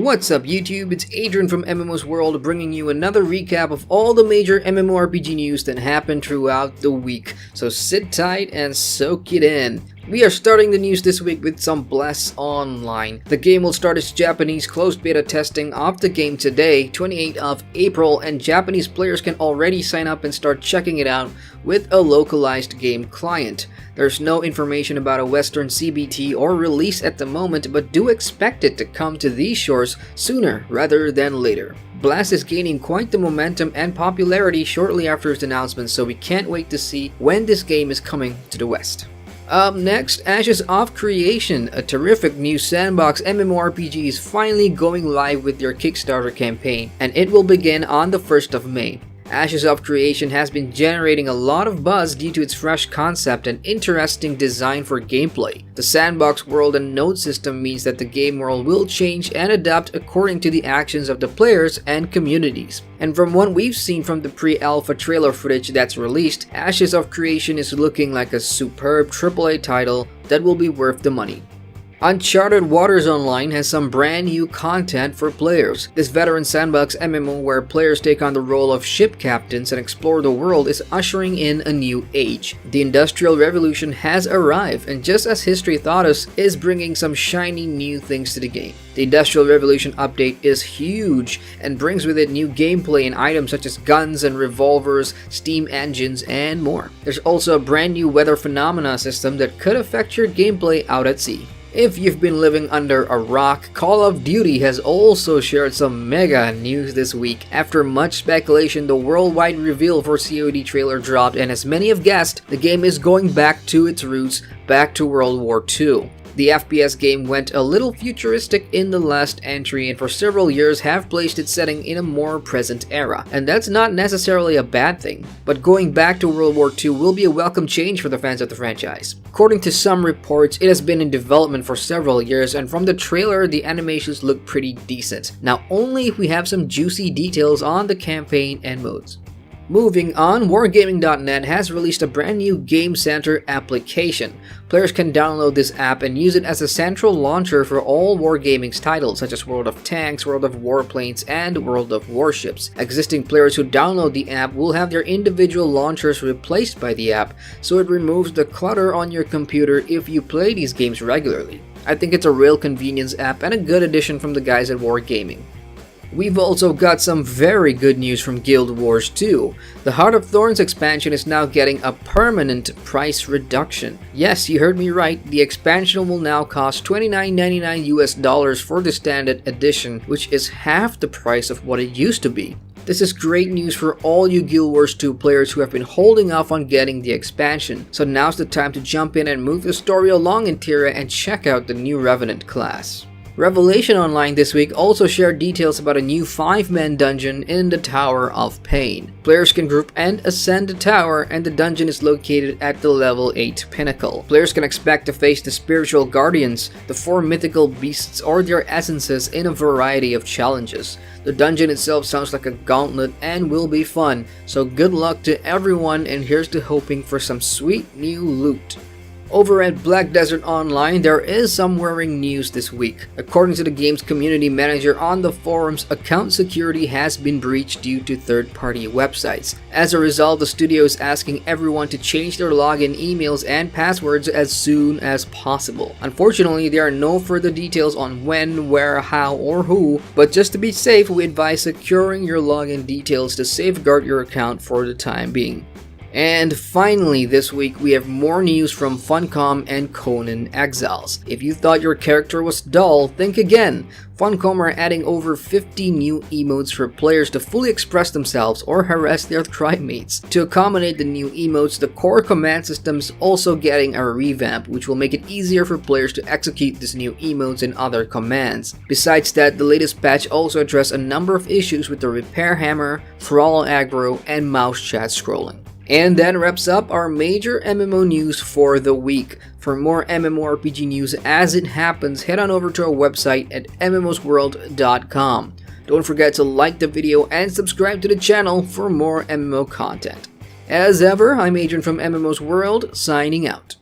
What's up YouTube, it's Adrian from MMOSWORLD bringing you another recap of all the major MMORPG news that happened throughout the week. So sit tight and soak it in. We are starting the news this week with some Bless Online. The game will start its Japanese closed beta testing of the game today, 28th of April, and Japanese players can already sign up and start checking it out with a localized game client. There's no information about a Western CBT or release at the moment, but do expect it to come to these shores sooner rather than later. Blast is gaining quite the momentum and popularity shortly after its announcement, so we can't wait to see when this game is coming to the West. Up next, Ashes of Creation, a terrific new sandbox MMORPG is finally going live with their Kickstarter campaign, and it will begin on the 1st of May. Ashes of Creation has been generating a lot of buzz due to its fresh concept and interesting design for gameplay. The sandbox world and node system means that the game world will change and adapt according to the actions of the players and communities. And from what we've seen from the pre-alpha trailer footage that's released, Ashes of Creation is looking like a superb AAA title that will be worth the money. Unchartered Waters Online has some brand new content for players. This veteran sandbox MMO where players take on the role of ship captains and explore the world is ushering in a new age. The Industrial Revolution has arrived, and just as history taught us, is bringing some shiny new things to the game. The Industrial Revolution update is huge and brings with it new gameplay and items such as guns and revolvers, steam engines, and more. There's also a brand new weather phenomena system that could affect your gameplay out at sea. If you've been living under a rock, Call of Duty has also shared some mega news this week. After much speculation, the worldwide reveal for COD trailer dropped, and as many have guessed, the game is going back to its roots, back to World War II. The FPS game went a little futuristic in the last entry and for several years have placed its setting in a more present era. And that's not necessarily a bad thing, but going back to World War II will be a welcome change for the fans of the franchise. According to some reports, it has been in development for several years, and from the trailer, the animations look pretty decent. Now only if we have some juicy details on the campaign and modes. Moving on, Wargaming.net has released a brand new Game Center application. Players can download this app and use it as a central launcher for all Wargaming's titles such as World of Tanks, World of Warplanes, and World of Warships. Existing players who download the app will have their individual launchers replaced by the app, so it removes the clutter on your computer if you play these games regularly. I think it's a real convenience app and a good addition from the guys at Wargaming. We've also got some very good news from Guild Wars 2. The Heart of Thorns expansion is now getting a permanent price reduction. Yes, you heard me right, the expansion will now cost $29.99 US for the standard edition, which is half the price of what it used to be. This is great news for all you Guild Wars 2 players who have been holding off on getting the expansion, so now's the time to jump in and move the story along in Tyria and check out the new Revenant class. Revelation Online this week also shared details about a new 5-man dungeon in the Tower of Pain. Players can group and ascend the tower, and the dungeon is located at the level 8 pinnacle. Players can expect to face the spiritual guardians, the 4 mythical beasts or their essences in a variety of challenges. The dungeon itself sounds like a gauntlet and will be fun, so good luck to everyone, and here's to hoping for some sweet new loot. Over at Black Desert Online, there is some worrying news this week. According to the game's community manager on the forums, account security has been breached due to third-party websites. As a result, the studio is asking everyone to change their login emails and passwords as soon as possible. Unfortunately, there are no further details on when, where, how, or who, but just to be safe, we advise securing your login details to safeguard your account for the time being. And finally, this week we have more news from Funcom and Conan Exiles. If you thought your character was dull, think again. Funcom are adding over 50 new emotes for players to fully express themselves or harass their crime mates. To accommodate the new emotes, the core command system is also getting a revamp, which will make it easier for players to execute these new emotes and other commands. Besides that, the latest patch also addressed a number of issues with the repair hammer, thrall aggro, and mouse chat scrolling. And that wraps up our major MMO news for the week. For more MMORPG news as it happens, head on over to our website at MMOSWORLD.com. Don't forget to like the video and subscribe to the channel for more MMO content. As ever, I'm Adrian from MMOSWORLD, signing out.